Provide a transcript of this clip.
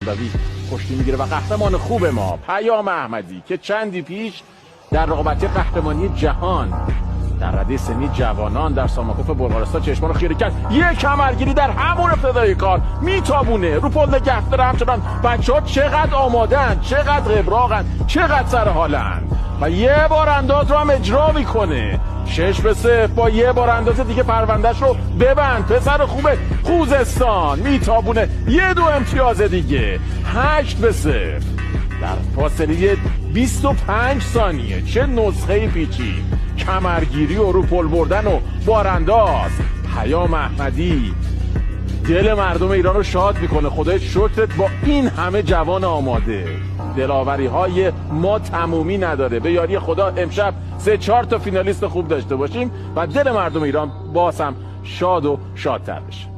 اسدوی کشتی میگیره و قهرمان خوب ما پیام احمدی که چندی پیش در رقابت قهرمانی جهان در رده سنی جوانان در ساماکوف بلغارستان چشمان رو خیره کرد. یک کمرگیری در همون ابتدای کار میتابونه رو پل نگه داره. همچنان بچه‌ها چقدر آمادن، چقدر ابراقن، چقدر سر حالن و یه بار انداز رو هم اجرا میکنه. 6-0 با یه بار اندازه دیگه پروندهش رو ببند. پسر خوبه خوزستان میتابونه یه دو امتیاز دیگه. 8-0 در فاصله 25 ثانیه. چه نسخه پیچی، کمرگیری و رو پل بردن و بارانداز. پیام احمدی دل مردم ایران رو شاد میکنه. خدای شکرت با این همه جوان آماده. دلاوری های ما تمومی نداره. به یاری خدا امشب 3-4 تا فینالیست خوب داشته باشیم و دل مردم ایران باز هم شاد و شادتر بشه.